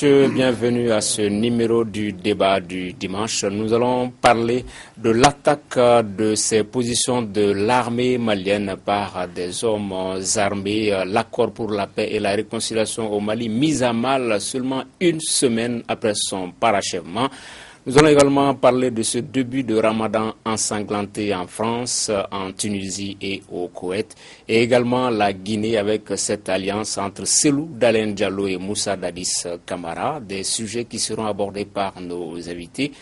messieurs, bienvenue à ce numéro du débat du dimanche. Nous allons parler de l'attaque de ces positions de l'armée malienne par des hommes armés. L'accord pour la paix et la réconciliation au Mali mis à mal seulement une semaine après son parachèvement. Nous allons également parler de ce début de Ramadan ensanglanté en France, en Tunisie et au Koweït, et également la Guinée avec cette alliance entre Cellou Dalein Diallo et Moussa Dadis Camara, des sujets qui seront abordés par nos invités.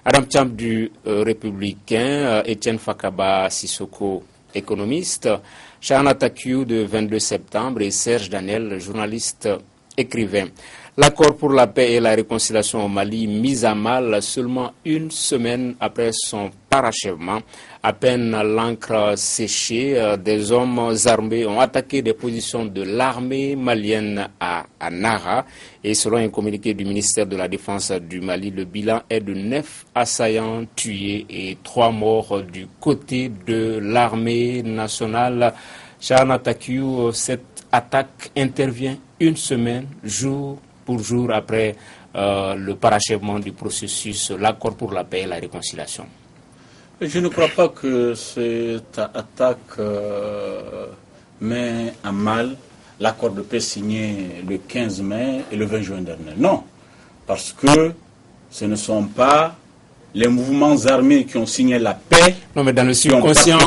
Adam Tcham du Républicain, Etienne Fakaba Sissoko, économiste, Chana Takiou de 22 septembre et Serge Daniel, journaliste écrivain. L'accord pour la paix et la réconciliation au Mali mis à mal seulement une semaine après son parachèvement. À peine l'encre séchée, des hommes armés ont attaqué des positions de l'armée malienne à Nara. Et selon un communiqué du ministère de la Défense du Mali, le bilan est de 9 assaillants tués et 3 morts du côté de l'armée nationale. Chana Takiou, cette attaque intervient une semaine, jour pour jour après le parachèvement du processus, l'accord pour la paix et la réconciliation. Je ne crois pas que cette attaque met à mal l'accord de paix signé le 15 mai et le 20 juin dernier. Non, parce que ce ne sont pas les mouvements armés qui ont signé la paix. Non, mais dans le subconscient,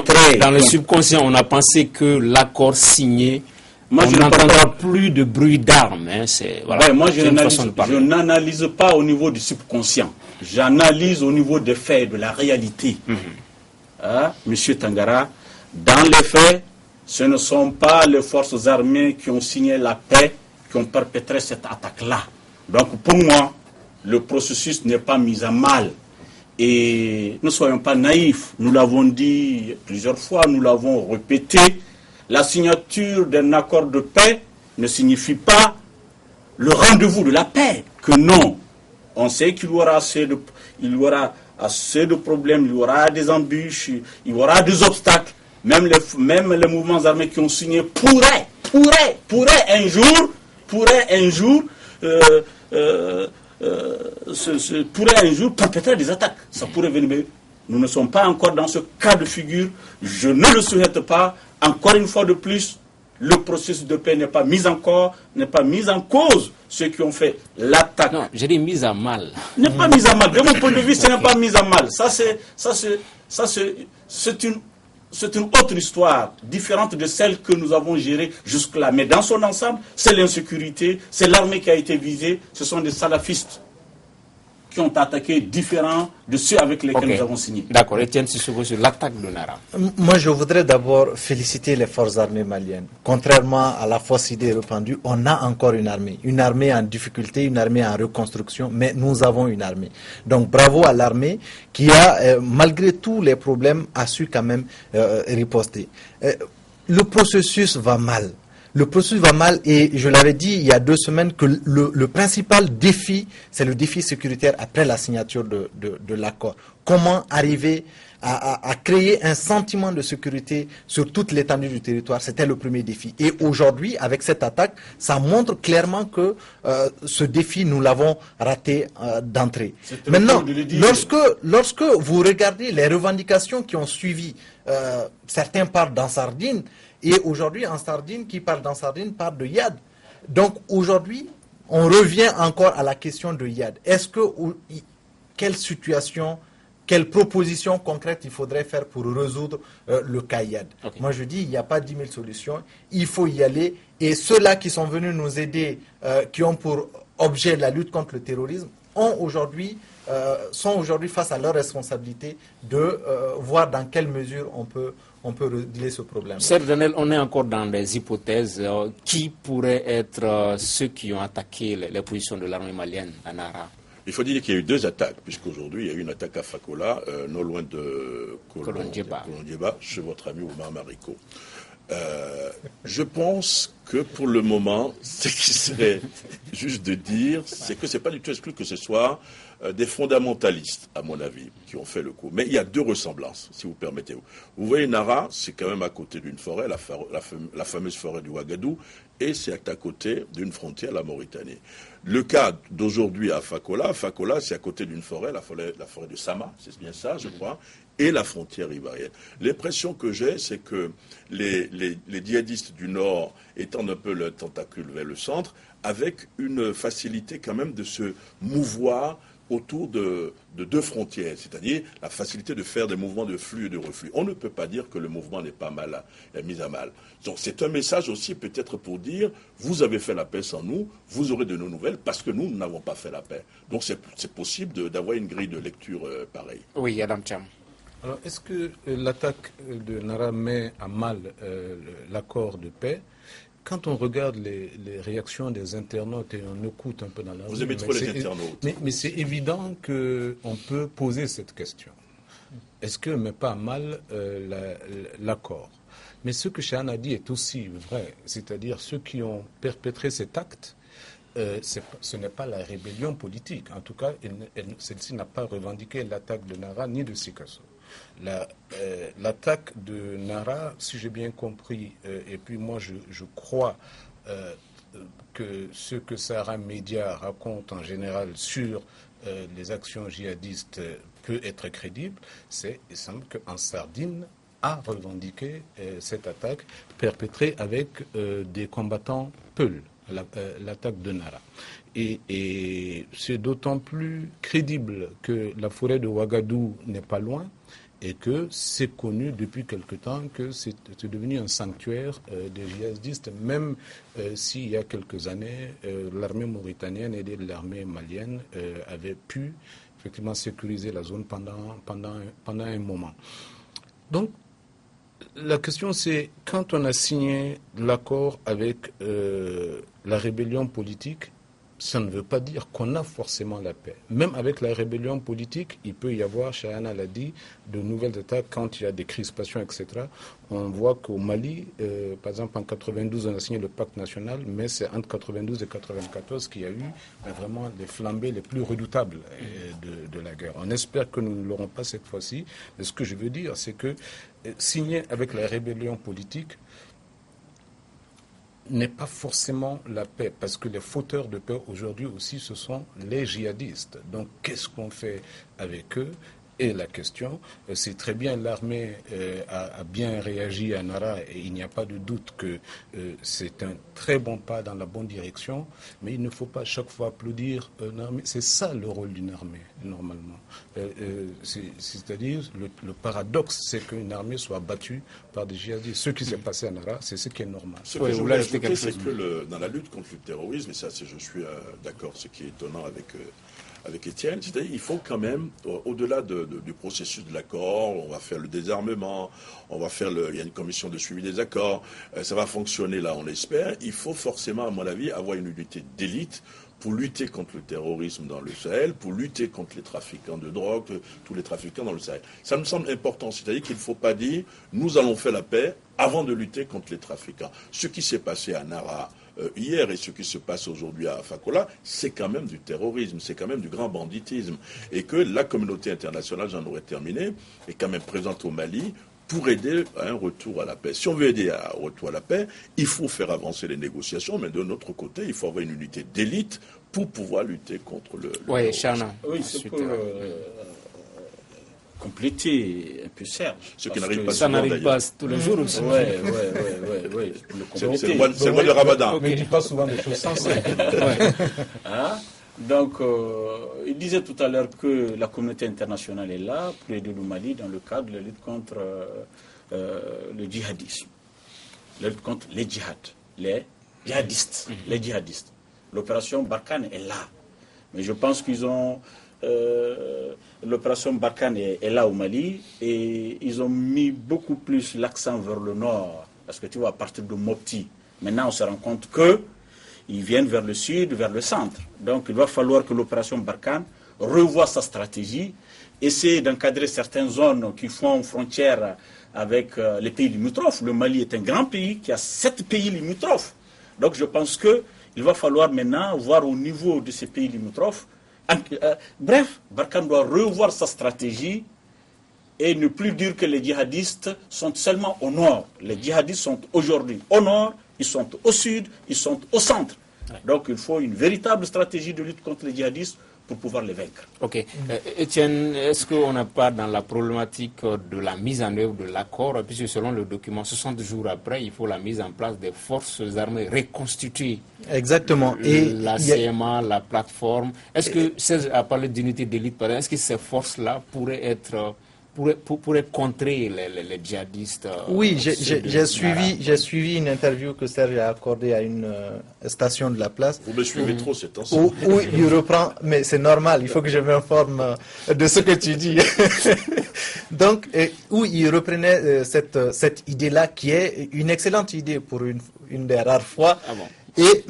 on a pensé que l'accord signé, on n'entendra plus de bruit d'armes. Hein, voilà, moi, je n'analyse pas au niveau du subconscient. J'analyse au niveau des faits et de la réalité. Monsieur Tangara, dans les faits, ce ne sont pas les forces armées qui ont signé la paix qui ont perpétré cette attaque-là. Donc, pour moi, le processus n'est pas mis à mal. Et ne soyons pas naïfs. Nous l'avons dit plusieurs fois, nous l'avons répété. La signature d'un accord de paix ne signifie pas le rendez-vous de la paix. Que non. On sait qu'il y aura assez de problèmes, il y aura des embûches, il y aura des obstacles. Même les mouvements armés qui ont signé pourraient un jour perpétrer des attaques. Ça pourrait venir. Mais nous ne sommes pas encore dans ce cas de figure. Je ne le souhaite pas. Encore une fois de plus, le processus de paix n'est pas mis en cause. Ceux qui ont fait l'attaque. Non, j'ai dit mise à mal. N'est pas mise à mal. De mon point de vue, ce n'est pas mise à mal. C'est une autre histoire, différente de celle que nous avons gérée jusque-là. Mais dans son ensemble, c'est l'insécurité, c'est l'armée qui a été visée, ce sont des salafistes qui ont attaqué différents de ceux avec lesquels nous avons signé. D'accord, Etienne Sissoko sur l'attaque de Nara. Moi, je voudrais d'abord féliciter les forces armées maliennes. Contrairement à la fausse idée répandue, on a encore une armée en difficulté, une armée en reconstruction, mais nous avons une armée. Donc bravo à l'armée qui a, malgré tous les problèmes, a su quand même riposter. Le processus va mal. Le processus va mal et je l'avais dit il y a 2 semaines que le principal défi, c'est le défi sécuritaire après la signature de l'accord. Comment arriver à créer un sentiment de sécurité sur toute l'étendue du territoire, c'était le premier défi. Et aujourd'hui, avec cette attaque, ça montre clairement que ce défi, nous l'avons raté d'entrée. Maintenant, lorsque vous regardez les revendications qui ont suivi, certains parlent d'Ansardine, et aujourd'hui, en Sardine, qui parle d'en Sardine, parle de Yad. Donc aujourd'hui, on revient encore à la question de Yad. Quelle situation, quelle proposition concrète il faudrait faire pour résoudre le cas Yad? Moi je dis, il n'y a pas 10 000 solutions, il faut y aller. Et ceux-là qui sont venus nous aider, qui ont pour objet la lutte contre le terrorisme, sont aujourd'hui face à leur responsabilité de voir dans quelle mesure on peut régler ce problème. Serge Daniel, on est encore dans des hypothèses. Qui pourraient être ceux qui ont attaqué les positions de l'armée malienne à Nara? Il faut dire qu'il y a eu 2 attaques, puisqu'aujourd'hui il y a eu une attaque à Fakola, non loin de Kolondjeba, chez votre ami Oumar Mariko. Je pense que pour le moment, ce qui serait juste de dire, c'est que c'est pas du tout exclu que ce soit des fondamentalistes, à mon avis, qui ont fait le coup. Mais il y a deux ressemblances, si vous permettez. Vous voyez, Nara, c'est quand même à côté d'une forêt, la fameuse forêt du Ouagadougou, et c'est à côté d'une frontière, la Mauritanie. Le cas d'aujourd'hui à Fakola, c'est à côté d'une forêt, la forêt de Sama, c'est bien ça, je crois, et la frontière ivoirienne. L'impression que j'ai, c'est que les djihadistes du Nord étendent un peu le tentacule vers le centre, avec une facilité quand même de se mouvoir autour de deux frontières, c'est-à-dire la facilité de faire des mouvements de flux et de reflux. On ne peut pas dire que le mouvement n'est pas mis à mal. Donc c'est un message aussi peut-être pour dire, vous avez fait la paix sans nous, vous aurez de nos nouvelles, parce que nous n'avons pas fait la paix. Donc c'est possible d'avoir une grille de lecture pareille. Oui, Adam Cham. Alors, est-ce que l'attaque de Nara met à mal l'accord de paix ? Quand on regarde les réactions des internautes et on écoute un peu dans la rue... Vous aimez trop les internautes. Mais c'est évident qu'on peut poser cette question. Est-ce que ne met pas à mal l'accord ? Mais ce que Chahane a dit est aussi vrai. C'est-à-dire ceux qui ont perpétré cet acte, ce n'est pas la rébellion politique. En tout cas, celle-ci n'a pas revendiqué l'attaque de Nara ni de Sikasso. L'attaque de Nara, si j'ai bien compris, et puis moi je crois que ce que Sahara Média raconte en général sur les actions djihadistes peut être crédible, il semble qu'en Sardine a revendiqué cette attaque perpétrée avec des combattants Peul, l'attaque de Nara. Et c'est d'autant plus crédible que la forêt de Ouagadougou n'est pas loin et que c'est connu depuis quelque temps que c'est devenu un sanctuaire des djihadistes, même s'il y a quelques années, l'armée mauritanienne et l'armée malienne avaient pu effectivement sécuriser la zone pendant un moment. Donc, la question c'est, quand on a signé l'accord avec la rébellion politique, ça ne veut pas dire qu'on a forcément la paix. Même avec la rébellion politique, il peut y avoir, Chahana l'a dit, de nouvelles attaques quand il y a des crispations, etc. On voit qu'au Mali, par exemple en 92, on a signé le pacte national, mais c'est entre 92 et 94 qu'il y a eu vraiment les flambées les plus redoutables de la guerre. On espère que nous ne l'aurons pas cette fois-ci, mais ce que je veux dire, c'est que signer avec la rébellion politique n'est pas forcément la paix, parce que les fauteurs de paix aujourd'hui aussi, ce sont les djihadistes. Donc, qu'est-ce qu'on fait avec eux ? Et la question, c'est très bien, l'armée a bien réagi à Nara, et il n'y a pas de doute que c'est un très bon pas dans la bonne direction, mais il ne faut pas chaque fois applaudir une armée. C'est ça le rôle d'une armée, normalement. C'est-à-dire, le paradoxe, c'est qu'une armée soit battue par des djihadistes. Ce qui s'est passé à Nara, c'est ce qui est normal. Ce que je voulais ajouter, c'est que dans la lutte contre le terrorisme, et ça, je suis d'accord, ce qui est étonnant avec Étienne, c'est-à-dire il faut quand même, au-delà du processus de l'accord, on va faire le désarmement, il y a une commission de suivi des accords, ça va fonctionner là, on l'espère. Il faut forcément, à mon avis, avoir une unité d'élite pour lutter contre le terrorisme dans le Sahel, pour lutter contre les trafiquants de drogue, tous les trafiquants dans le Sahel. Ça me semble important, c'est-à-dire qu'il ne faut pas dire « nous allons faire la paix avant de lutter contre les trafiquants ». Ce qui s'est passé à Nara hier et ce qui se passe aujourd'hui à Fakola, c'est quand même du terrorisme, c'est quand même du grand banditisme. Et que la communauté internationale, j'en aurais terminé, est quand même présente au Mali pour aider à un retour à la paix. Si on veut aider au retour à la paix, il faut faire avancer les négociations, mais de notre côté, il faut avoir une unité d'élite pour pouvoir lutter contre le oui, Chahana. Oui, c'est pour compléter un peu Serge. Ce qui n'arrive pas ça n'arrive pas tous les jours aussi. Oui. C'est le mois de Ramadan. Mais il ne dit pas souvent des choses sensées. Donc, il disait tout à l'heure que la communauté internationale est là pour aider le Mali dans le cadre de la lutte contre le djihadisme, la lutte contre les djihadistes. L'opération Barkhane est là. Mais je pense qu'ils ont... l'opération Barkhane est là au Mali et ils ont mis beaucoup plus l'accent vers le nord. Parce que tu vois, à partir de Mopti, maintenant on se rend compte qu'ils viennent vers le sud, vers le centre. Donc il va falloir que l'opération Barkhane revoie sa stratégie, essaie d'encadrer certaines zones qui font frontière avec les pays limitrophes. Le Mali est un grand pays qui a 7 pays limitrophes. Donc je pense qu'il va falloir maintenant voir au niveau de ces pays limitrophes. Bref, Barkhane doit revoir sa stratégie et ne plus dire que les djihadistes sont seulement au nord. Les djihadistes sont aujourd'hui au nord, ils sont au sud, ils sont au centre. Donc il faut une véritable stratégie de lutte contre les djihadistes pour pouvoir les vaincre. Ok. Étienne, est-ce qu'on n'a pas dans la problématique de la mise en œuvre de l'accord, puisque selon le document, 60 jours après, il faut la mise en place des forces armées reconstituées. Exactement. Et la CMA, la plateforme. Est-ce que, à parler d'unité d'élite, par exemple, est-ce que ces forces-là pourraient être... pourrait contrer les djihadistes. Oui, j'ai suivi une interview que Serge a accordée à une station de la place. Vous me suivez trop, c'est temps. Où il reprend, mais c'est normal, il faut que je m'informe de ce que tu dis. Donc, où il reprenait cette idée-là, qui est une excellente idée pour une des rares fois. Ah bon.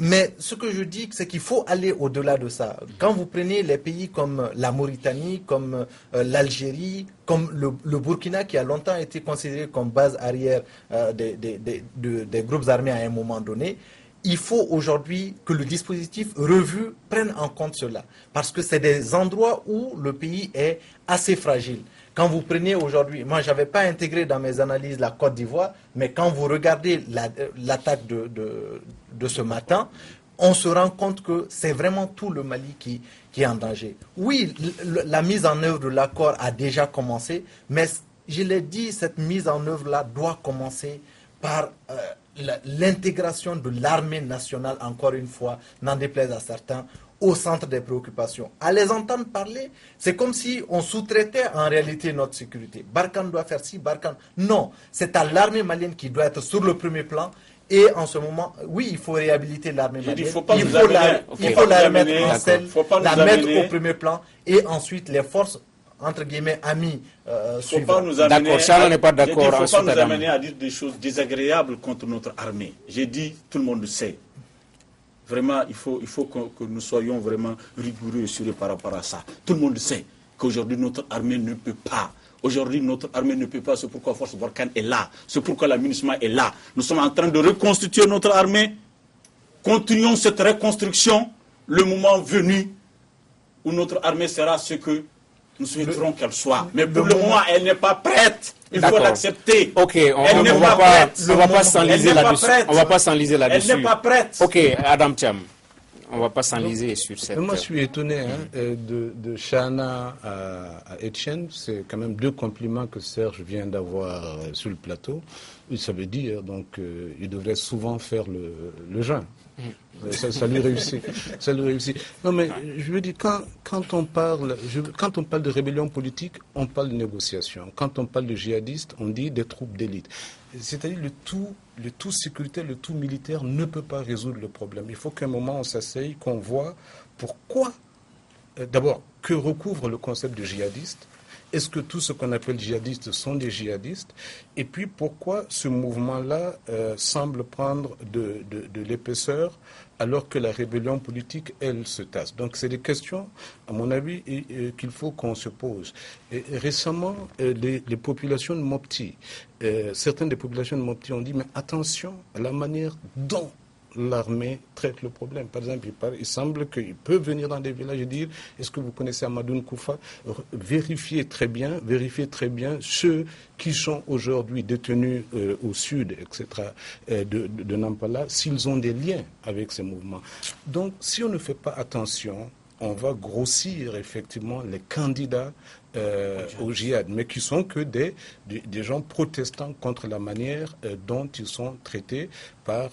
Mais ce que je dis, c'est qu'il faut aller au-delà de ça. Quand vous prenez les pays comme la Mauritanie, comme l'Algérie, comme le Burkina, qui a longtemps été considéré comme base arrière des groupes armés à un moment donné, il faut aujourd'hui que le dispositif revu prenne en compte cela. Parce que c'est des endroits où le pays est assez fragile. Quand vous prenez aujourd'hui, moi je n'avais pas intégré dans mes analyses la Côte d'Ivoire, mais quand vous regardez l'attaque de ce matin, on se rend compte que c'est vraiment tout le Mali qui est en danger. Oui, la mise en œuvre de l'accord a déjà commencé, mais je l'ai dit, cette mise en œuvre-là doit commencer par l'intégration de l'armée nationale, encore une fois, n'en déplaise à certains, au centre des préoccupations. À les entendre parler, c'est comme si on sous-traitait en réalité notre sécurité. Barkhane doit faire ci, Barkhane... Non, c'est à l'armée malienne qui doit être sur le premier plan. Et en ce moment, oui, il faut réhabiliter l'armée malienne. Il faut la remettre en scène, la mettre au premier plan. Et ensuite, les forces, entre guillemets, amies, suivantes. D'accord, Charles n'est pas d'accord. Il ne faut pas nous amener à dire des choses désagréables contre notre armée. J'ai dit, tout le monde le sait. Vraiment, il faut que nous soyons vraiment rigoureux et sûrs par rapport à ça. Tout le monde sait qu'aujourd'hui, notre armée ne peut pas. Aujourd'hui, notre armée ne peut pas. C'est pourquoi Force Barkhane est là. C'est pourquoi la MINUSMA est là. Nous sommes en train de reconstituer notre armée. Continuons cette reconstruction. Le moment venu où notre armée sera ce que nous souhaiterons qu'elle soit. Mais pour le moment, elle n'est pas prête. Il faut l'accepter. Ok, on ne va pas s'enliser là-dessus. On va pas s'enliser là-dessus. Elle n'est pas prête. Ok, Adam Thiam, on ne va pas s'enliser sur cette... Moi, je suis étonné de Chana à Etienne. C'est quand même 2 compliments que Serge vient d'avoir sur le plateau. Ça veut dire, donc, il devrait souvent faire le jeûne. Ça lui réussit. Ça lui réussit. Non, mais je veux dire, quand on parle de rébellion politique, on parle de négociation. Quand on parle de djihadistes, on dit des troupes d'élite. C'est-à-dire le tout sécuritaire, le tout militaire ne peut pas résoudre le problème. Il faut qu'à un moment on s'asseye, qu'on voit pourquoi, d'abord, que recouvre le concept de djihadiste. Est-ce que tout ce qu'on appelle djihadistes sont des djihadistes? Et puis pourquoi ce mouvement-là semble prendre de l'épaisseur alors que la rébellion politique, elle, se tasse? Donc c'est des questions, à mon avis, qu'il faut qu'on se pose. Et récemment, les populations de Mopti, certaines des populations de Mopti ont dit, mais attention à la manière dont l'armée traite le problème. Par exemple, il semble qu'il peut venir dans des villages et dire, est-ce que vous connaissez Amadou Koufa? Vérifiez très bien ceux qui sont aujourd'hui détenus au sud, etc., de Nampala, s'ils ont des liens avec ces mouvements. Donc, si on ne fait pas attention, on va grossir effectivement les candidats au djihad, mais qui sont que des gens protestants contre la manière dont ils sont traités par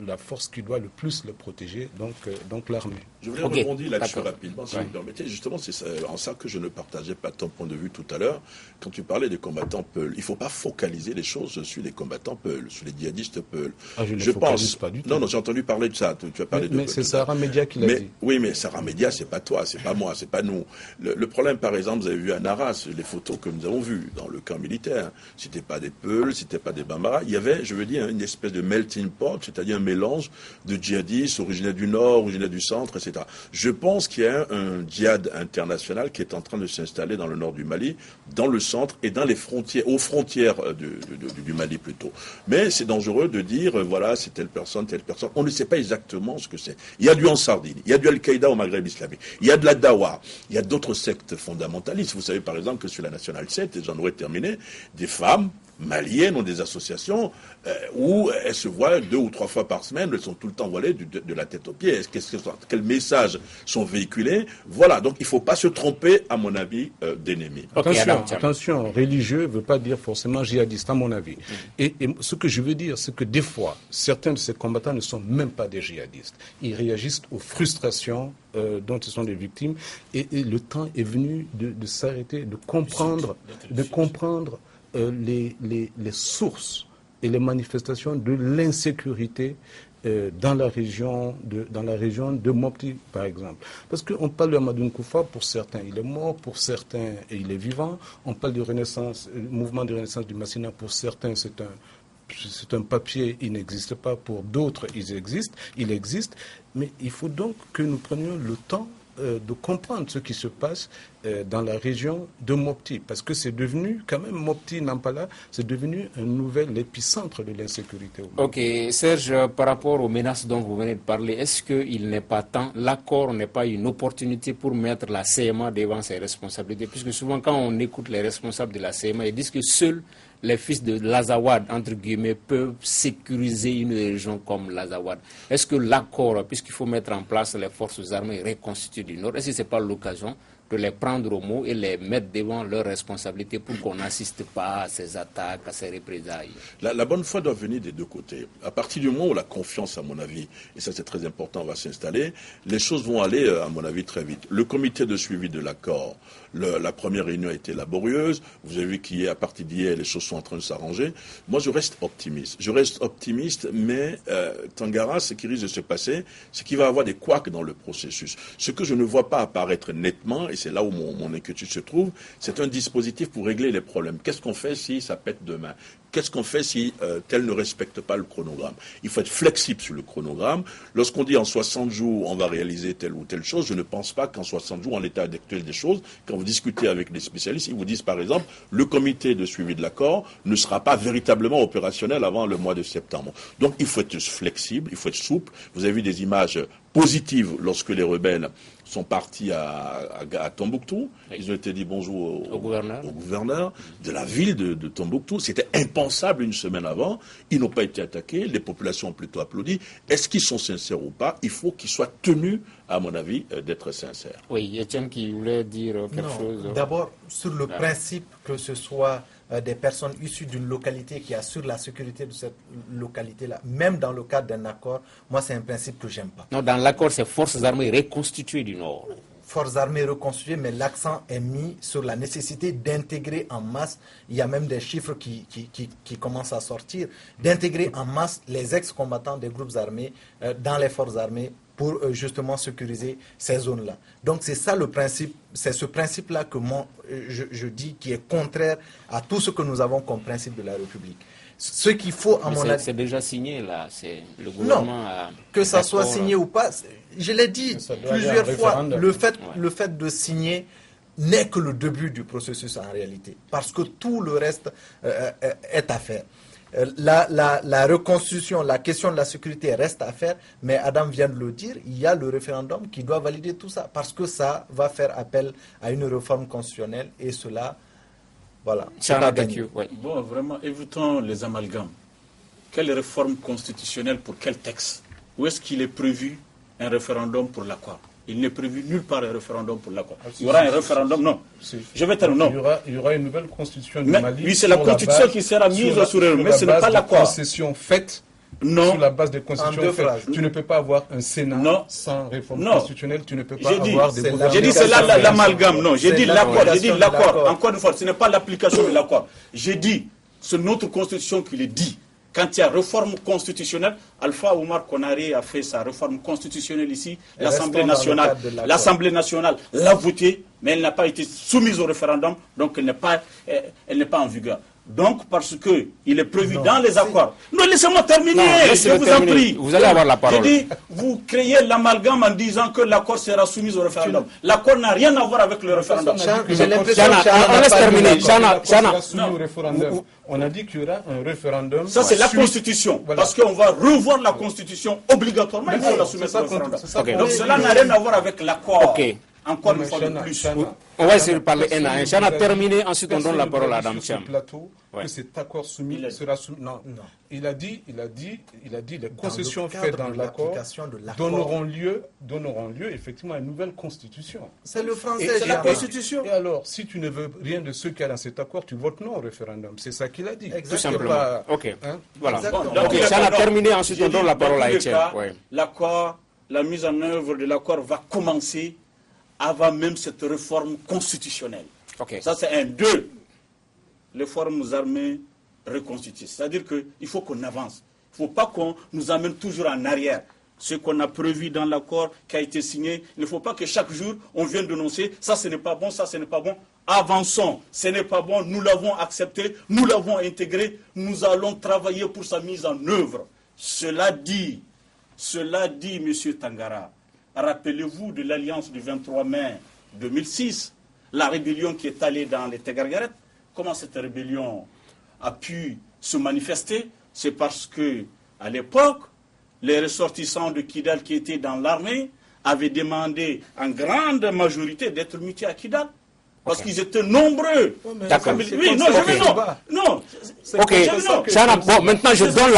la force qui doit le plus le protéger, donc l'armée. Je voulais rebondir là-dessus rapidement, si vous me permettez. Justement, c'est en ça que je ne partageais pas ton point de vue tout à l'heure. Quand tu parlais des combattants Peul, il ne faut pas focaliser les choses sur les combattants Peul, sur les djihadistes Peul. Ah, je ne focalise pas du tout. Non, j'ai entendu parler de ça. Tu as parlé mais c'est Sarah Média qui l'a dit. Oui, mais Sarah Média, c'est pas toi, c'est pas moi, c'est pas nous. Le problème, par exemple, vous avez vu vu à Naras les photos que nous avons vues dans le camp militaire. C'était pas des Peuls, c'était pas des Bambara. Il y avait, je veux dire, une espèce de melting pot, c'est-à-dire un mélange de djihadistes originaires du Nord, originaires du Centre, etc. Je pense qu'il y a un djihad international qui est en train de s'installer dans le nord du Mali, dans le centre et dans les frontières, aux frontières du Mali plutôt. Mais c'est dangereux de dire, voilà, c'est telle personne, telle personne. On ne sait pas exactement ce que c'est. Il y a du Ansardine, il y a du Al-Qaïda au Maghreb islamique, il y a de la Dawa, il y a d'autres sectes fondamentalistes. Vous savez par exemple que sur la Nationale 7, et j'en aurais terminé, des femmes maliennes ont des associations où elles se voient 2 ou 3 fois par semaine, elles sont tout le temps voilées de la tête aux pieds. Quels messages sont véhiculés? Voilà, donc il ne faut pas se tromper, à mon avis, d'ennemis. Attention, religieux ne veut pas dire forcément djihadiste, à mon avis. Et ce que je veux dire, c'est que des fois, certains de ces combattants ne sont même pas des djihadistes. Ils réagissent aux frustrations dont ils sont les victimes, et le temps est venu de s'arrêter, de comprendre les sources et les manifestations de l'insécurité dans la région de Mopti, par exemple. Parce qu'on parle de Amadou Nkoufa, pour certains il est mort, pour certains il est vivant. On parle du mouvement de renaissance du Massina, pour certains c'est un papier, il n'existe pas, pour d'autres il existe, mais il faut donc que nous prenions le temps de comprendre ce qui se passe dans la région de Mopti, parce que c'est devenu, quand même, Mopti, Nampala, c'est devenu un nouvel épicentre de l'insécurité. Ok, Serge, par rapport aux menaces dont vous venez de parler, est-ce qu'il n'est pas temps, l'accord n'est pas une opportunité pour mettre la CMA devant ses responsabilités, puisque souvent quand on écoute les responsables de la CMA, ils disent que seuls les fils de l'Azawad, entre guillemets, peuvent sécuriser une région comme l'Azawad. Est-ce que l'accord, puisqu'il faut mettre en place les forces armées reconstituées du Nord, est-ce que ce n'est pas l'occasion de les prendre au mot et les mettre devant leurs responsabilités pour qu'on n'assiste pas à ces attaques, à ces représailles? La bonne foi doit venir des deux côtés. À partir du moment où la confiance, à mon avis, et ça c'est très important, va s'installer, les choses vont aller, à mon avis, très vite. Le comité de suivi de l'accord, la première réunion a été laborieuse. Vous avez vu qu'à partir d'hier, les choses sont en train de s'arranger. Moi, je reste optimiste. Mais Tangara, ce qui risque de se passer, c'est qu'il va y avoir des couacs dans le processus. Ce que je ne vois pas apparaître nettement, et c'est là où mon inquiétude se trouve, c'est un dispositif pour régler les problèmes. Qu'est-ce qu'on fait si ça pète demain? Qu'est-ce qu'on fait si tel ne respecte pas le chronogramme? Il faut être flexible sur le chronogramme. Lorsqu'on dit en 60 jours, on va réaliser telle ou telle chose, je ne pense pas qu'en 60 jours, en l'état actuel des choses, quand vous discutez avec les spécialistes, ils vous disent par exemple, le comité de suivi de l'accord ne sera pas véritablement opérationnel avant le mois de septembre. Donc il faut être flexible, il faut être souple. Vous avez vu des images positives lorsque les rebelles sont partis à Tombouctou. Ils ont été dit bonjour au gouverneur de la ville de Tombouctou. C'était impensable une semaine avant. Ils n'ont pas été attaqués. Les populations ont plutôt applaudi. Est-ce qu'ils sont sincères ou pas? Il faut qu'ils soient tenus, à mon avis, d'être sincères. Oui, Etienne qui voulait dire quelque chose. D'abord, sur le principe que ce soit des personnes issues d'une localité qui assurent la sécurité de cette localité-là, même dans le cadre d'un accord, moi c'est un principe que j'aime pas. Non, dans l'accord, c'est forces armées reconstituées du Nord. Forces armées reconstituées, mais l'accent est mis sur la nécessité d'intégrer en masse, il y a même des chiffres qui commencent à sortir, d'intégrer en masse les ex-combattants des groupes armés dans les forces armées pour justement sécuriser ces zones-là. Donc c'est ça le principe, c'est ce principe-là que moi je dis qui est contraire à tout ce que nous avons comme principe de la République. Ce qu'il faut, à mon avis... C'est déjà signé là, c'est le gouvernement... Non, que ça soit signé ou pas, je l'ai dit plusieurs fois, le fait de signer n'est que le début du processus en réalité, parce que tout le reste est à faire. La reconstruction, la question de la sécurité reste à faire, mais Adam vient de le dire, il y a le référendum qui doit valider tout ça, parce que ça va faire appel à une réforme constitutionnelle, et cela, voilà. Bon, vraiment, évitons les amalgames. Quelle réforme constitutionnelle pour quel texte? Où est-ce qu'il est prévu un référendum pour l'accord? Il n'est prévu nulle part un référendum pour l'accord. Il y aura un référendum, non. Je vais terminer, non. Il y aura une nouvelle constitution du Mali. Oui, c'est la constitution qui sera mise sur le... Mais ce n'est pas l'accord. Concession faite. Non. Sur la base des constitutions faites. Tu ne peux pas avoir un Sénat sans réforme constitutionnelle. Tu ne peux pas avoir des gouvernements. J'ai dit c'est là l'amalgame. Non, j'ai dit l'accord. J'ai dit l'accord. Encore une fois, ce n'est pas l'application de l'accord. J'ai dit, c'est notre constitution qui le dit. quand il y a réforme constitutionnelle, Alpha Oumar Konaré a fait sa réforme constitutionnelle ici, l'Assemblée nationale l'a votée, mais elle n'a pas été soumise au référendum, donc elle n'est pas en vigueur. Donc, parce qu'il est prévu dans les accords. Non, laissez-moi terminer, je vous en prie. Vous allez avoir la parole. Je dis, vous créez l'amalgame en disant que l'accord sera soumis au référendum. L'accord n'a rien à voir avec le référendum. J'ai l'impression on laisse terminer. On a dit qu'il y aura un référendum. Ça, c'est la Constitution. Voilà. Parce qu'on va revoir la Constitution obligatoirement. Il faut la soumettre au référendum. Donc, cela n'a rien à voir avec l'accord. Encore une fois de plus. On va essayer de parler un à un. Chana a terminé, ensuite on donne la parole à Adam Cham. Que cet accord sera soumis. Non. Il a dit les concessions faites dans l'accord donneront lieu effectivement à une nouvelle constitution. C'est le français, c'est la constitution. Et alors, si tu ne veux rien de ce qu'il y a dans cet accord, tu votes non au référendum. C'est ça qu'il a dit. Tout simplement. Ok. Voilà. Donc, Chana a terminé, ensuite on donne la parole à Etienne. L'accord, la mise en œuvre de l'accord va commencer avant même cette réforme constitutionnelle. Ça, c'est un. 2. Les forces armées reconstituées. C'est-à-dire qu'il faut qu'on avance. Il ne faut pas qu'on nous amène toujours en arrière. Ce qu'on a prévu dans l'accord qui a été signé, il ne faut pas que chaque jour, on vienne dénoncer, ça ce n'est pas bon, ça ce n'est pas bon. Avançons, ce n'est pas bon, nous l'avons accepté, nous l'avons intégré, nous allons travailler pour sa mise en œuvre. Cela dit, M. Tangara, rappelez-vous de l'alliance du 23 mai 2006, la rébellion qui est allée dans les Tegargaret. Comment cette rébellion a pu se manifester? C'est parce que, à l'époque, les ressortissants de Kidal qui étaient dans l'armée avaient demandé en grande majorité d'être mutés à Kidal. Parce qu'ils étaient nombreux. D'accord. Oui, non, je veux non. Ok. Chana, bon, maintenant je donne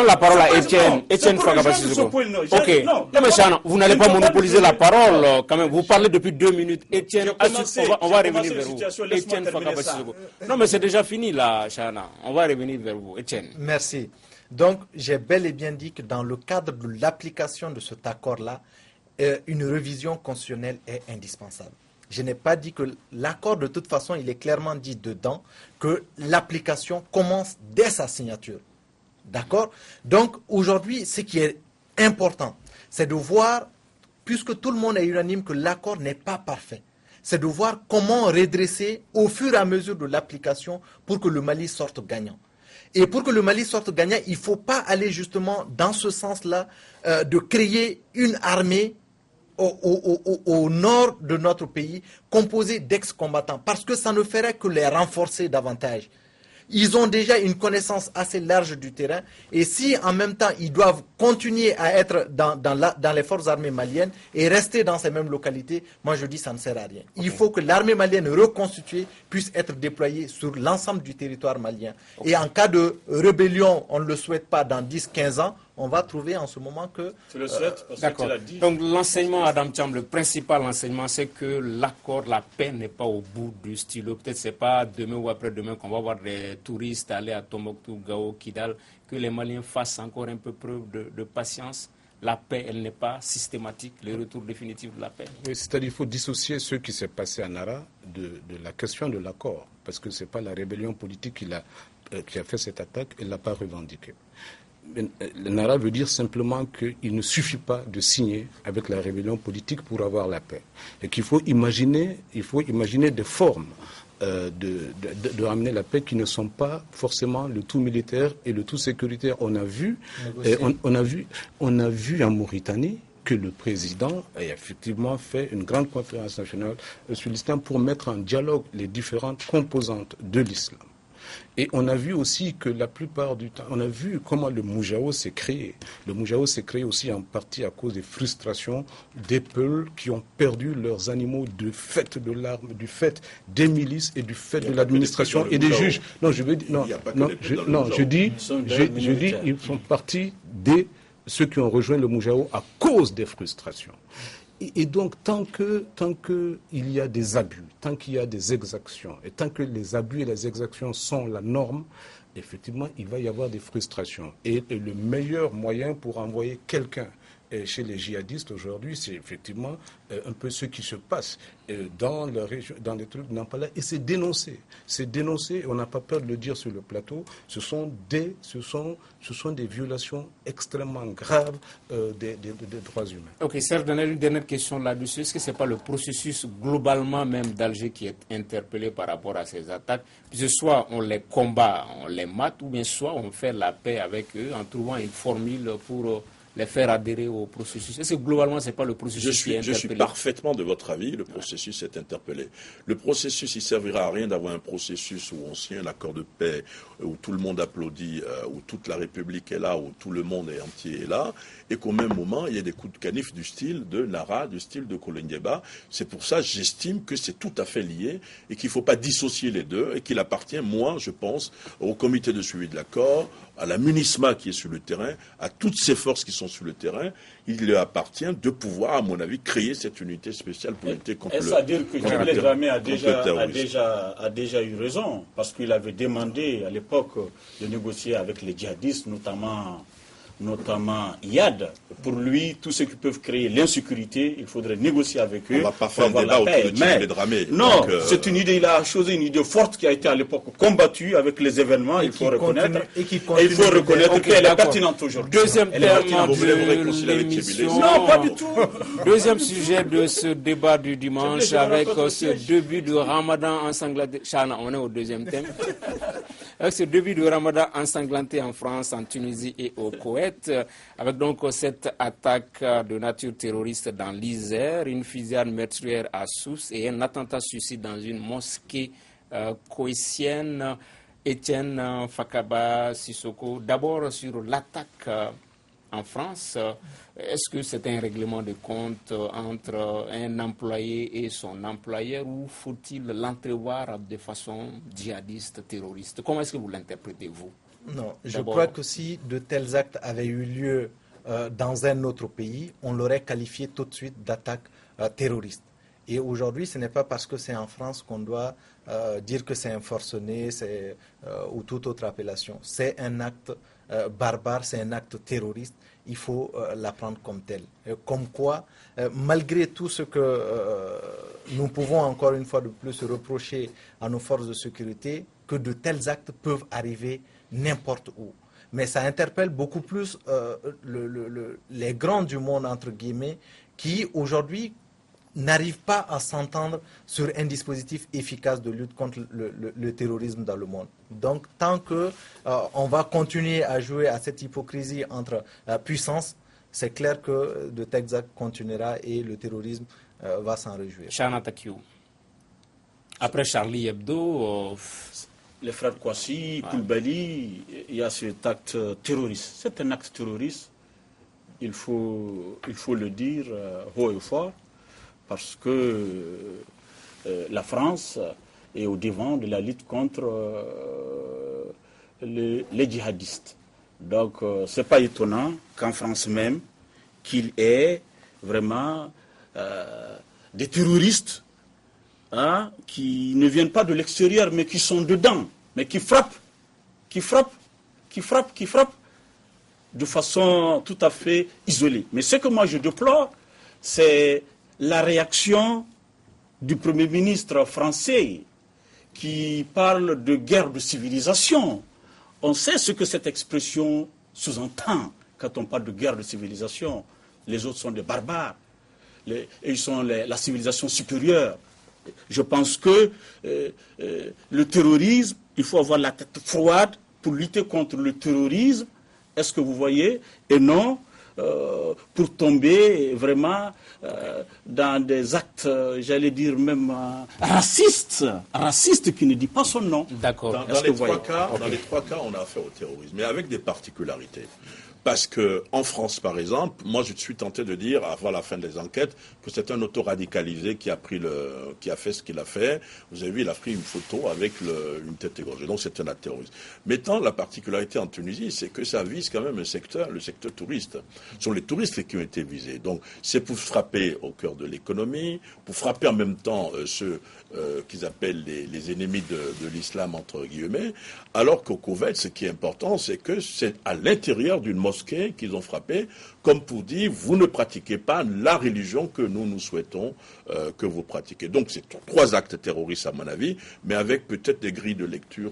la parole à Etienne. Etienne Fagabasizoko. Ok. Non, mais Chana, vous n'allez pas monopoliser la parole quand même. Vous parlez depuis 2 minutes. Etienne, on va revenir vers vous. Etienne Fagabasizoko. Non, mais c'est déjà fini là, Chana. On va revenir vers vous. Etienne. Merci. Donc, j'ai bel et bien dit que dans le cadre de l'application de cet accord-là, une révision constitutionnelle est indispensable. Je n'ai pas dit que l'accord, de toute façon, il est clairement dit dedans que l'application commence dès sa signature. D'accord? Donc, aujourd'hui, ce qui est important, c'est de voir, puisque tout le monde est unanime que l'accord n'est pas parfait, c'est de voir comment redresser au fur et à mesure de l'application pour que le Mali sorte gagnant. Et pour que le Mali sorte gagnant, il ne faut pas aller justement dans ce sens-là de créer une armée au nord de notre pays, composé d'ex-combattants, parce que ça ne ferait que les renforcer davantage. Ils ont déjà une connaissance assez large du terrain, et si en même temps ils doivent continuer à être dans les forces armées maliennes et rester dans ces mêmes localités, moi je dis ça ne sert à rien. Il faut que l'armée malienne reconstituée puisse être déployée sur l'ensemble du territoire malien. Et en cas de rébellion, on ne le souhaite pas dans 10-15 ans, on va trouver en ce moment que... Tu le souhaites parce d'accord. que tu l'as dit. Donc l'enseignement, Adam Cham, le principal enseignement, c'est que l'accord, la paix n'est pas au bout du stylo. Peut-être c'est pas demain ou après-demain qu'on va voir des touristes aller à Tombouctou, Gao, Kidal, que les Maliens fassent encore un peu preuve de patience. La paix, elle n'est pas systématique, le retour définitif de la paix. Oui, c'est-à-dire qu'il faut dissocier ce qui s'est passé à Nara de la question de l'accord, parce que ce n'est pas la rébellion politique qui a fait cette attaque, elle ne l'a pas revendiquée. Le Nara veut dire simplement qu'il ne suffit pas de signer avec la rébellion politique pour avoir la paix. Et qu'il faut imaginer des formes de ramener la paix qui ne sont pas forcément le tout militaire et le tout sécuritaire. On a vu en Mauritanie que le président a effectivement fait une grande conférence nationale sur l'islam pour mettre en dialogue les différentes composantes de l'islam. Et on a vu aussi que la plupart du temps, on a vu comment le Moujao s'est créé. Le Moujao s'est créé aussi en partie à cause des frustrations des peuples qui ont perdu leurs animaux du fait de l'arme, du fait des milices et du fait de l'administration et des juges. Non, je veux dire, je dis, ils sont partis de ceux qui ont rejoint le Moujao à cause des frustrations. Et donc, tant que il y a des abus, tant qu'il y a des exactions, et tant que les abus et les exactions sont la norme, effectivement, il va y avoir des frustrations. Et le meilleur moyen pour envoyer quelqu'un chez les djihadistes aujourd'hui, c'est effectivement un peu ce qui se passe dans la région, dans les trucs d'Nampala, et c'est dénoncé. C'est dénoncé, on n'a pas peur de le dire sur le plateau. Ce sont des violations extrêmement graves des droits humains. Ok, Serge, une dernière question là-dessus. Est-ce que ce n'est pas le processus globalement même d'Alger qui est interpellé par rapport à ces attaques? Puisque soit on les combat, on les mate, ou bien soit on fait la paix avec eux en trouvant une formule pour les faire adhérer au processus. Est-ce que globalement, ce n'est pas le processus qui est interpellé? Je suis parfaitement de votre avis, le processus est interpellé. Le processus, il ne servira à rien d'avoir un processus où on signe un accord de paix, où tout le monde applaudit, où toute la République est là, où tout le monde entier est là, et qu'au même moment, il y a des coups de canif du style de Nara, du style de Kolingeba. C'est pour ça que j'estime que c'est tout à fait lié et qu'il ne faut pas dissocier les deux et qu'il appartient, moi, je pense, au comité de suivi de l'accord, à la MINISMA qui est sur le terrain, à toutes ces forces qui sont sur le terrain, il leur appartient de pouvoir, à mon avis, créer cette unité spéciale pour lutter contre le terrorisme. Est-ce à dire que Djibril Dramé a déjà eu raison, parce qu'il avait demandé à l'époque de négocier avec les djihadistes, notamment IAD. Pour lui, tous ceux qui peuvent créer l'insécurité, il faudrait négocier avec eux. On ne va pas faire un débat autour de Djibril Dramé. Non, c'est une idée, il a choisi une idée forte qui a été à l'époque combattue avec les événements, il faut reconnaître. Et il faut reconnaître qu'elle est pertinente aujourd'hui. Deuxième thème de l'émission. Non, pas du tout. Deuxième sujet de ce débat du dimanche avec ce début de Ramadan ensanglanté. Chana, on est au deuxième thème. Avec ce début de Ramadan ensanglanté en France, en Tunisie et au Koweït, avec donc cette attaque de nature terroriste dans l'Isère, une fusillade meurtrière à Sousse et un attentat suicide dans une mosquée koweïtienne. Étienne Fakaba Sissoko, d'abord sur l'attaque en France, est-ce que c'est un règlement de compte entre un employé et son employeur ou faut-il l'entrevoir de façon djihadiste, terroriste? Comment est-ce que vous l'interprétez, vous? Non, je crois que si de tels actes avaient eu lieu dans un autre pays, on l'aurait qualifié tout de suite d'attaque terroriste. Et aujourd'hui, ce n'est pas parce que c'est en France qu'on doit dire que c'est un forcené ou toute autre appellation. C'est un acte barbare, c'est un acte terroriste. Il faut l'apprendre comme tel. Comme quoi, malgré tout ce que nous pouvons encore une fois de plus reprocher à nos forces de sécurité, que de tels actes peuvent arriver n'importe où. Mais ça interpelle beaucoup plus les grands du monde, entre guillemets, qui aujourd'hui n'arrivent pas à s'entendre sur un dispositif efficace de lutte contre le terrorisme dans le monde. Donc, tant qu'on va continuer à jouer à cette hypocrisie entre puissances, c'est clair que de tels actes continuera et le terrorisme va s'en réjouir. Chana Takiou. Après Charlie Hebdo... Les frères Kouassi, Koulibaly, il y a cet acte terroriste. C'est un acte terroriste, il faut le dire haut et fort, parce que la France est au devant de la lutte contre les djihadistes. Donc, ce n'est pas étonnant qu'en France même, qu'il y ait vraiment des terroristes qui ne viennent pas de l'extérieur, mais qui sont dedans, mais qui frappent de façon tout à fait isolée. Mais ce que moi je déplore, c'est la réaction du Premier ministre français qui parle de guerre de civilisation. On sait ce que cette expression sous-entend quand on parle de guerre de civilisation. Les autres sont des barbares, et ils sont la civilisation supérieure. Je pense que le terrorisme, il faut avoir la tête froide pour lutter contre le terrorisme. Est-ce que vous voyez? Et non pour tomber vraiment dans des actes, j'allais dire même racistes qui ne dit pas son nom. D'accord. Dans les trois cas, on a affaire au terrorisme, mais avec des particularités. Parce que en France, par exemple, moi je suis tenté de dire, avant la fin des enquêtes, que c'est un autoradicalisé qui a fait ce qu'il a fait. Vous avez vu, il a pris une photo avec une tête égorgée. Donc c'est un acte terroriste. Maintenant, la particularité en Tunisie, c'est que ça vise quand même le secteur touriste. Ce sont les touristes qui ont été visés. Donc c'est pour frapper au cœur de l'économie, pour frapper en même temps ceux qu'ils appellent les ennemis de l'islam, entre guillemets. Alors qu'au Koweït, ce qui est important, c'est que c'est à l'intérieur d'une mosquée mosquées qu'ils ont frappées, comme pour dire, vous ne pratiquez pas la religion que nous souhaitons que vous pratiquiez. Donc c'est 3 actes terroristes à mon avis, mais avec peut-être des grilles de lecture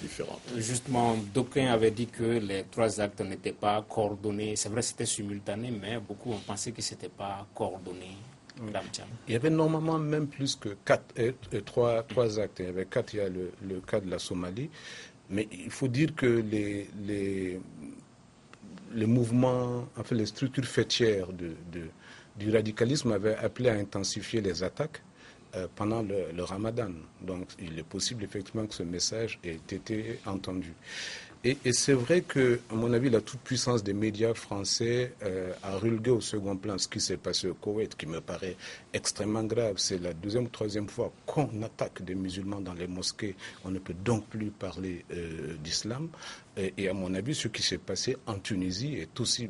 différentes. Justement, d'aucuns avaient dit que les 3 actes n'étaient pas coordonnés. C'est vrai, c'était simultané, mais beaucoup ont pensé que ce n'était pas coordonné. Il y avait normalement même plus que 3 actes. Il y avait 4, il y a le cas de la Somalie. Mais il faut dire que les mouvements, enfin les structures fêtières du radicalisme avaient appelé à intensifier les attaques pendant le Ramadan. Donc il est possible effectivement que ce message ait été entendu. Et c'est vrai que, à mon avis, la toute-puissance des médias français a relégué au second plan ce qui s'est passé au Koweït, qui me paraît extrêmement grave. C'est la 2e ou 3e fois qu'on attaque des musulmans dans les mosquées. On ne peut donc plus parler d'islam. Et à mon avis, ce qui s'est passé en Tunisie est aussi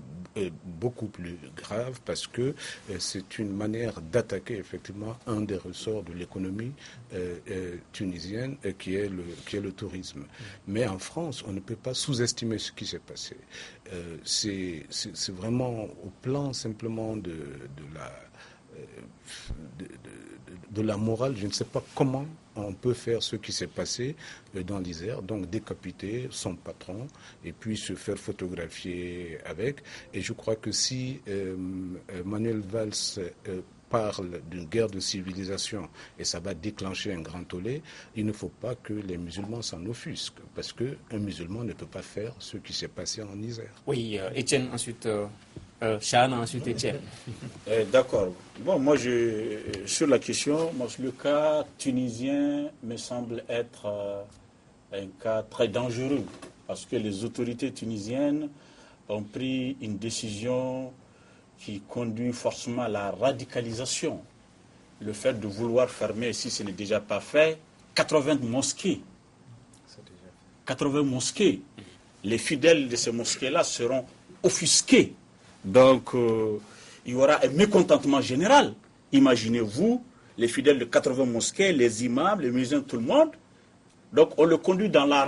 beaucoup plus grave parce que c'est une manière d'attaquer effectivement un des ressorts de l'économie tunisienne qui est le tourisme. Mais en France, on ne peut pas sous-estimer ce qui s'est passé. C'est vraiment au plan simplement de la morale. Je ne sais pas comment on peut faire ce qui s'est passé dans l'Isère, donc décapiter son patron et puis se faire photographier avec. Et je crois que si Manuel Valls parle d'une guerre de civilisation et ça va déclencher un grand tollé, il ne faut pas que les musulmans s'en offusquent parce qu'un musulman ne peut pas faire ce qui s'est passé en Isère. Oui, Étienne, ensuite... Chana, ensuite Étienne. D'accord. Bon, moi, sur la question, le cas tunisien me semble être un cas très dangereux parce que les autorités tunisiennes ont pris une décision qui conduit forcément à la radicalisation. Le fait de vouloir fermer, si ce n'est déjà pas fait, 80 mosquées. 80 mosquées. Les fidèles de ces mosquées-là seront offusqués. Donc, il y aura un mécontentement général. Imaginez-vous, les fidèles de 80 mosquées, les imams, les musulmans, tout le monde. Donc, on le conduit dans la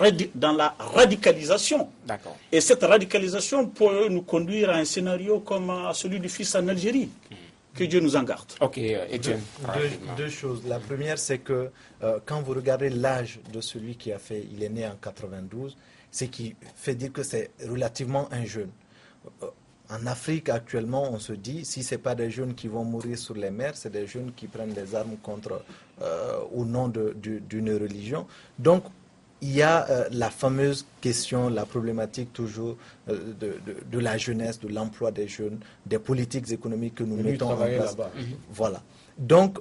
radicalisation. D'accord. Et cette radicalisation peut nous conduire à un scénario comme celui du fils en Algérie. Que Dieu nous en garde. Ok, Étienne. Deux choses. La première, c'est que quand vous regardez l'âge de celui qui a fait, il est né en 92, c'est qui fait dire que c'est relativement un jeune. En Afrique, actuellement, on se dit, si ce n'est pas des jeunes qui vont mourir sur les mers, c'est des jeunes qui prennent des armes au nom d'une religion. Donc, il y a la fameuse question, la problématique toujours de la jeunesse, de l'emploi des jeunes, des politiques économiques que nous mettons en place. Voilà. Donc,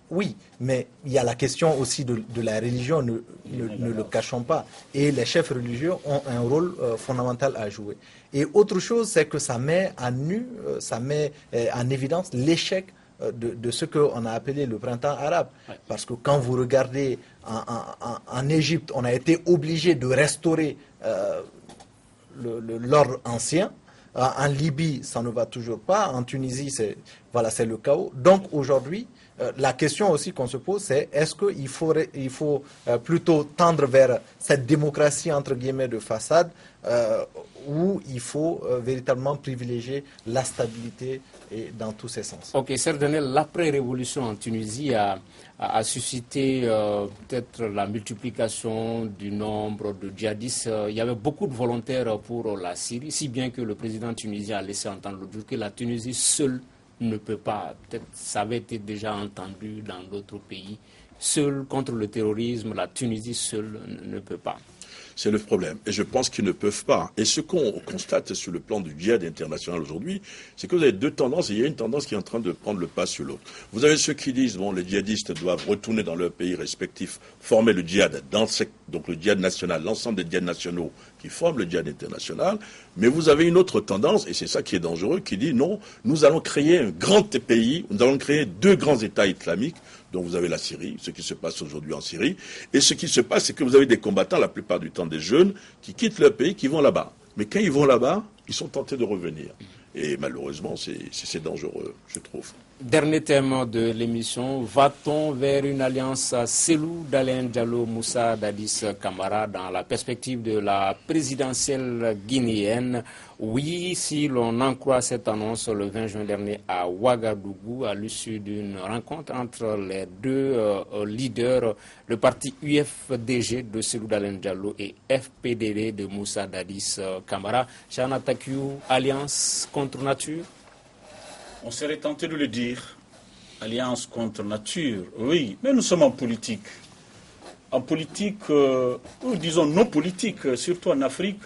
oui, mais il y a la question aussi de la religion, ne le cachons pas. Et les chefs religieux ont un rôle fondamental à jouer. Et autre chose, c'est que ça met à nu, ça met en évidence l'échec de ce qu'on a appelé le printemps arabe. Parce que quand vous regardez en Égypte, on a été obligé de restaurer l'ordre ancien. En Libye, ça ne va toujours pas. En Tunisie, c'est le chaos. Donc aujourd'hui, la question aussi qu'on se pose, c'est est-ce qu'il faut plutôt tendre vers cette démocratie entre guillemets de façade où il faut véritablement privilégier la stabilité et dans tous ses sens. Ok, Serdanel, l'après-révolution en Tunisie a suscité peut-être la multiplication du nombre de djihadistes. Il y avait beaucoup de volontaires pour la Syrie, si bien que le président tunisien a laissé entendre l'autre jour que la Tunisie seule ne peut pas, peut-être ça avait été déjà entendu dans d'autres pays, seule contre le terrorisme, la Tunisie seule ne peut pas. C'est le problème. Et je pense qu'ils ne peuvent pas. Et ce qu'on constate sur le plan du djihad international aujourd'hui, c'est que vous avez deux tendances, et il y a une tendance qui est en train de prendre le pas sur l'autre. Vous avez ceux qui disent, bon, les djihadistes doivent retourner dans leur pays respectif, former le djihad, donc le djihad national, l'ensemble des djihad nationaux qui forment le djihad international. Mais vous avez une autre tendance, et c'est ça qui est dangereux, qui dit, non, nous allons créer un grand pays, nous allons créer deux grands États islamiques. Donc vous avez la Syrie, ce qui se passe aujourd'hui en Syrie. Et ce qui se passe, c'est que vous avez des combattants, la plupart du temps des jeunes, qui quittent leur pays, qui vont là-bas. Mais quand ils vont là-bas, ils sont tentés de revenir. Et malheureusement, c'est dangereux, je trouve. Dernier thème de l'émission, va-t-on vers une alliance Cellou Dalein Diallo Moussa Dadis Camara dans la perspective de la présidentielle guinéenne? Oui, si l'on en croit cette annonce le 20 juin dernier à Ouagadougou, à l'issue d'une rencontre entre les deux leaders, le parti UFDG de Cellou Dalein Diallo et FPDD de Moussa Dadis Camara. Chana Takiou, alliance contre nature? On serait tenté de le dire, alliance contre nature, oui, mais nous sommes en politique. En politique, ou disons non politique, surtout en Afrique,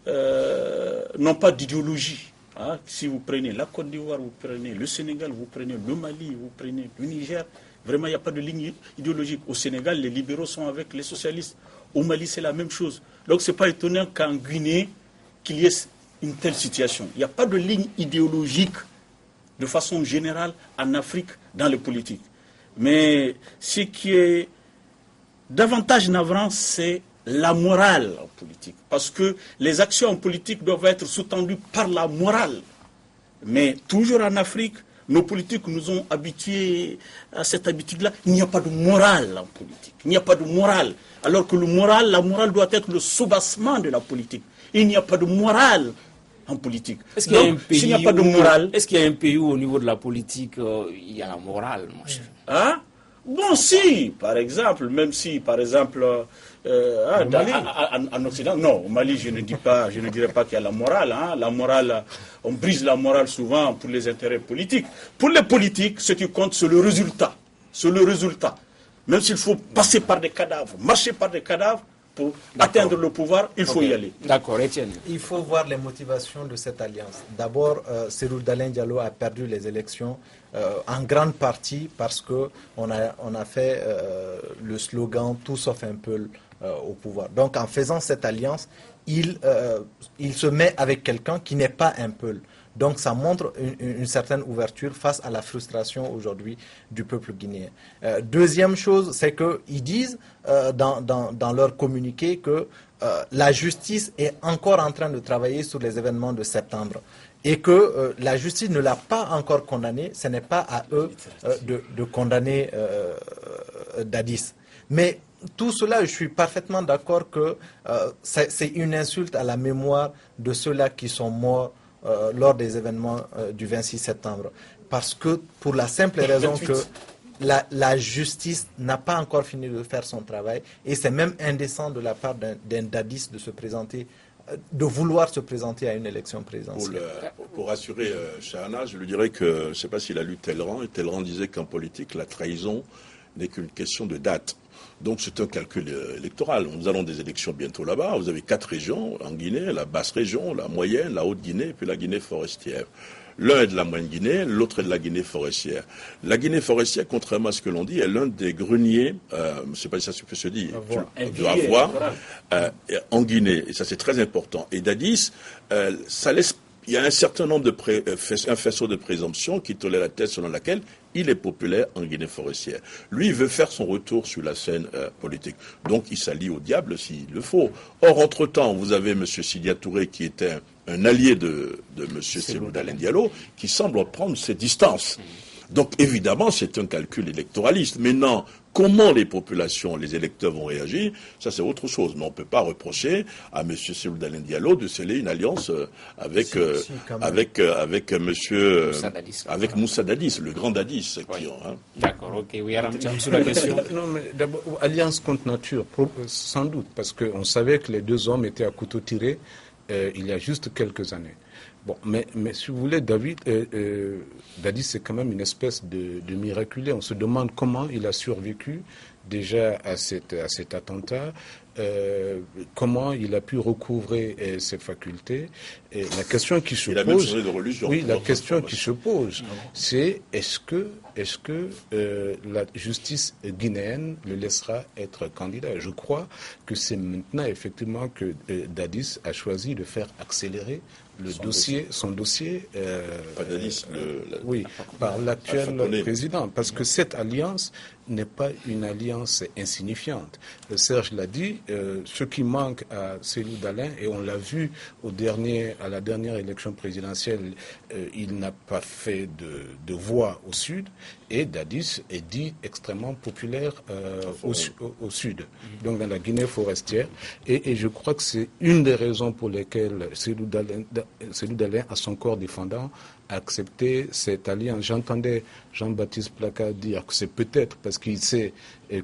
n'ont pas d'idéologie. Hein. Si vous prenez la Côte d'Ivoire, vous prenez le Sénégal, vous prenez le Mali, vous prenez le Niger, vraiment il n'y a pas de ligne idéologique. Au Sénégal, les libéraux sont avec les socialistes. Au Mali, c'est la même chose. Donc ce n'est pas étonnant qu'en Guinée, qu'il y ait une telle situation. Il n'y a pas de ligne idéologique de façon générale en Afrique dans les politiques. Mais ce qui est davantage navrant, c'est la morale en politique. Parce que les actions en politique doivent être sous-tendues par la morale. Mais toujours en Afrique, nos politiques nous ont habitués à cette habitude-là. Il n'y a pas de morale en politique. Il n'y a pas de morale. Alors que la morale doit être le soubassement de la politique. Il n'y a pas de morale en politique. Est-ce qu'il y a un pays où au niveau de la politique, il y a la morale, mon cher? Hein? Bon, si, par exemple, même si, par exemple, en Occident, non, au Mali, je ne dirais pas qu'il y a la morale. Hein. La morale, on brise la morale souvent pour les intérêts politiques. Pour les politiques, ce qui compte, c'est le résultat. C'est le résultat. Même s'il faut passer par des cadavres, marcher par des cadavres, pour atteindre le pouvoir, il faut y aller. D'accord, Étienne. Il faut voir les motivations de cette alliance. D'abord, Cellou Dalein Diallo a perdu les élections en grande partie parce qu'on a fait le slogan « tout sauf un peuple » au pouvoir. Donc en faisant cette alliance, il se met avec quelqu'un qui n'est pas un peuple. Donc ça montre une certaine ouverture face à la frustration aujourd'hui du peuple guinéen. Deuxième chose, c'est qu'ils disent dans leur communiqué que la justice est encore en train de travailler sur les événements de septembre et que la justice ne l'a pas encore condamné. Ce n'est pas à eux de condamner Dadis. Mais tout cela, je suis parfaitement d'accord que c'est une insulte à la mémoire de ceux-là qui sont morts lors des événements du 26 septembre. Parce que, pour la simple raison 28. Que la justice n'a pas encore fini de faire son travail, et c'est même indécent de la part d'un Dadis de se présenter, de vouloir se présenter à une élection présidentielle. Pour rassurer Chahana, je lui dirais que, je ne sais pas s'il a lu Talleyrand, et Talleyrand disait qu'en politique, la trahison n'est qu'une question de date. Donc c'est un calcul électoral. Nous allons des élections bientôt là-bas. Vous avez 4 régions en Guinée, la basse région, la moyenne, la haute Guinée, et puis la Guinée forestière. L'un est de la moyenne Guinée, l'autre est de la Guinée forestière. La Guinée forestière, contrairement à ce que l'on dit, est l'un des greniers, je ne sais pas si ça peut se dire, de avoir en Guinée. Et ça c'est très important. Et Dadis, ça laisse... Il y a un certain nombre un faisceau de présomption qui tolère la thèse selon laquelle il est populaire en Guinée forestière. Lui, il veut faire son retour sur la scène politique. Donc, il s'allie au diable s'il le faut. Or, entre-temps, vous avez M. Sidia Touré qui était un allié de M. Cellou Dalein Diallo qui semble prendre ses distances. Donc, évidemment, c'est un calcul électoraliste. Maintenant, comment les populations, les électeurs vont réagir, ça c'est autre chose. Mais on ne peut pas reprocher à M. Cellou Dalein Diallo de sceller une alliance avec Moussa Dadis, le grand Dadis. Oui. D'accord, ok. Oui, Aram Thiam, sur la question. Non, mais d'abord, alliance contre nature, sans doute, parce qu'on savait que les deux hommes étaient à couteau tiré il y a juste quelques années. Bon, mais si vous voulez, Dadis, c'est quand même une espèce de miraculé. On se demande comment il a survécu déjà à cet attentat, comment il a pu recouvrer ses facultés. Et la question qui se pose, la question qui se pose, c'est est-ce que la justice guinéenne le laissera être candidat? Je crois que c'est maintenant effectivement que Dadis a choisi de faire accélérer son dossier par l'actuel président, parce que cette alliance n'est pas une alliance insignifiante. Serge l'a dit, ce qui manque à Cellou Dalein, et on l'a vu à la dernière élection présidentielle, il n'a pas fait de voix au sud, et Dadis est dit extrêmement populaire au sud, donc dans la Guinée forestière. Et je crois que c'est une des raisons pour lesquelles Cellou Dalein, à son corps défendant, a accepté cette alliance. J'entendais Jean-Baptiste Placard dire que c'est peut-être parce qu'il sait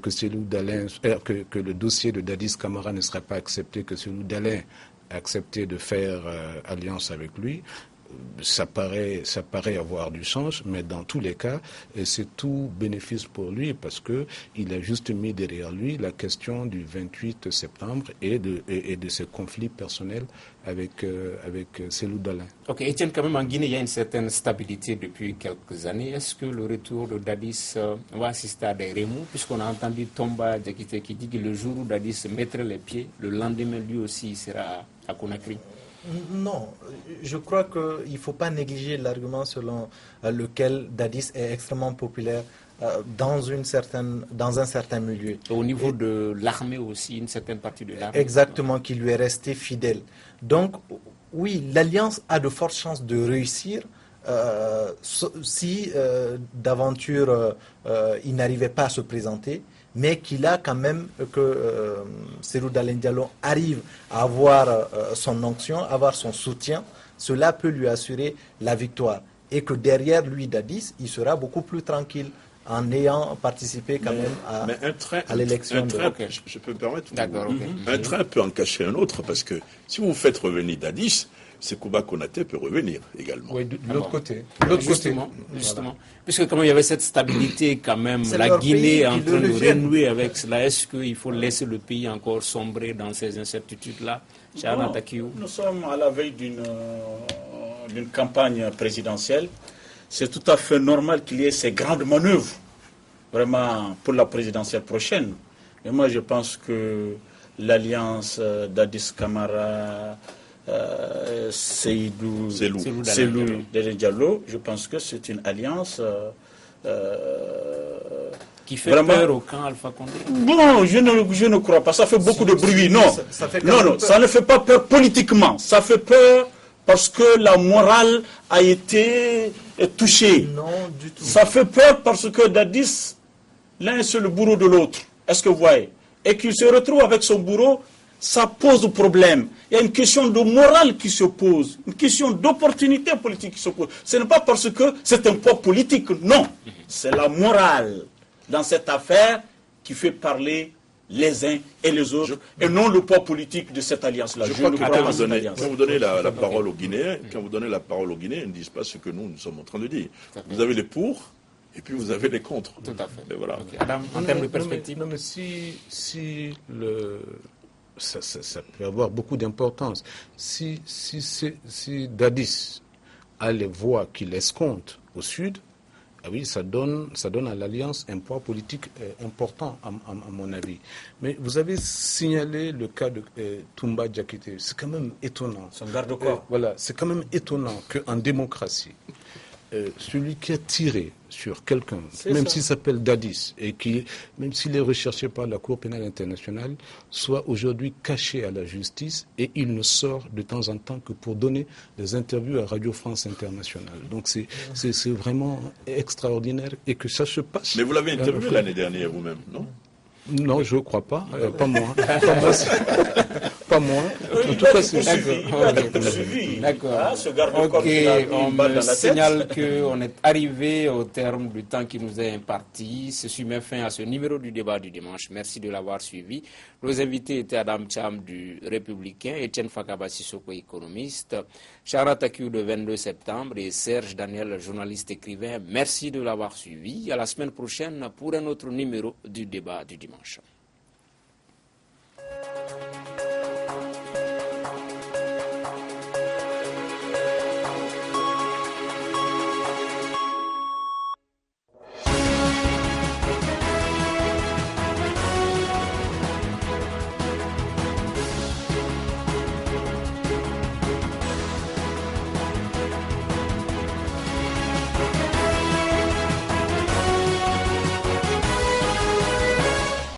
que Cellou Dalein, que le dossier de Dadis Camara ne sera pas accepté, que Cellou Dalein a accepté de faire alliance avec lui. Ça paraît avoir du sens, mais dans tous les cas, c'est tout bénéfice pour lui parce que il a juste mis derrière lui la question du 28 septembre et de ses conflits personnels avec Cellou Dalein. Ok, Etienne, quand même en Guinée, il y a une certaine stabilité depuis quelques années. Est-ce que le retour de Dadis va assister à des remous, puisqu'on a entendu Tomba Diakité qui dit que le jour où Dadis mettrait les pieds, le lendemain lui aussi il sera à Conakry? Non, je crois qu'il ne faut pas négliger l'argument selon lequel Dadis est extrêmement populaire dans un certain milieu. Au niveau de l'armée aussi, une certaine partie de l'armée. Exactement, qui lui est resté fidèle. Donc, oui, l'Alliance a de fortes chances de réussir si d'aventure il n'arrivait pas à se présenter, mais qu'il a quand même que Cellou Dalein Diallo arrive à avoir son onction, avoir son soutien, cela peut lui assurer la victoire. Et que derrière lui, Dadis, il sera beaucoup plus tranquille en ayant participé quand même à l'élection. Je peux me permettre. D'accord, ok. Un train peut en cacher un autre, parce que si vous faites revenir Dadis, Sékouba Konaté peut revenir également. Oui, de l'autre côté. Justement. Puisque comme il y avait cette stabilité quand même, la Guinée est en train de renouer avec cela. Est-ce qu'il faut laisser le pays encore sombrer dans ces incertitudes-là? Nous sommes à la veille d'une campagne présidentielle. C'est tout à fait normal qu'il y ait ces grandes manœuvres, vraiment, pour la présidentielle prochaine. Et moi, je pense que l'alliance Dadis Camara, Cellou Dalein Diallo, je pense que c'est une alliance qui fait vraiment peur au camp Alpha Condé. Bon, je ne crois pas. Ça fait beaucoup de bruit. Non, ça ne fait pas peur politiquement. Ça fait peur parce que la morale a été touchée. Non, du tout. Ça fait peur parce que Dadis, l'un c'est le bourreau de l'autre. Est-ce que vous voyez? Et qu'il se retrouve avec son bourreau, ça pose problème. Il y a une question de morale qui se pose, une question d'opportunité politique qui se pose. Ce n'est pas parce que c'est un poids politique, non. C'est la morale dans cette affaire qui fait parler les uns et les autres, et non le poids politique de cette alliance-là. Je crois que quand vous donnez la parole aux Guinéens, ils ne disent pas ce que nous sommes en train de dire. Vous avez les pour, et puis vous avez les contre. Tout à fait. Et voilà. Okay. Adam, en termes de perspective. Non, mais ça peut avoir beaucoup d'importance. Si Dadis a les voix qu'il escompte au sud, ah oui, ça donne à l'Alliance un poids politique important, à mon avis. Mais vous avez signalé le cas de Tomba Diakité. C'est quand même étonnant. Son garde-corps. Voilà, c'est quand même étonnant qu'en démocratie, celui qui a tiré sur quelqu'un, même s'il s'appelle Dadis, et qui, même s'il est recherché par la Cour pénale internationale, soit aujourd'hui caché à la justice, et il ne sort de temps en temps que pour donner des interviews à Radio France Internationale. Donc c'est vraiment extraordinaire, et que ça se passe. Mais vous l'avez interviewé l'année dernière vous-même, non? Non, je ne crois pas. Pas moi. Pas moi. En tout cas, c'est d'accord. Ok, on me signale qu'on est arrivé au terme du temps qui nous est imparti. Ceci met fin à ce numéro du débat du dimanche. Merci de l'avoir suivi. Nos invités étaient Adam Cham du Républicain, Etienne Fakaba Sissoko, économiste, Chara Takiou de 22 septembre et Serge Daniel, journaliste écrivain. Merci de l'avoir suivi. À la semaine prochaine pour un autre numéro du débat du dimanche.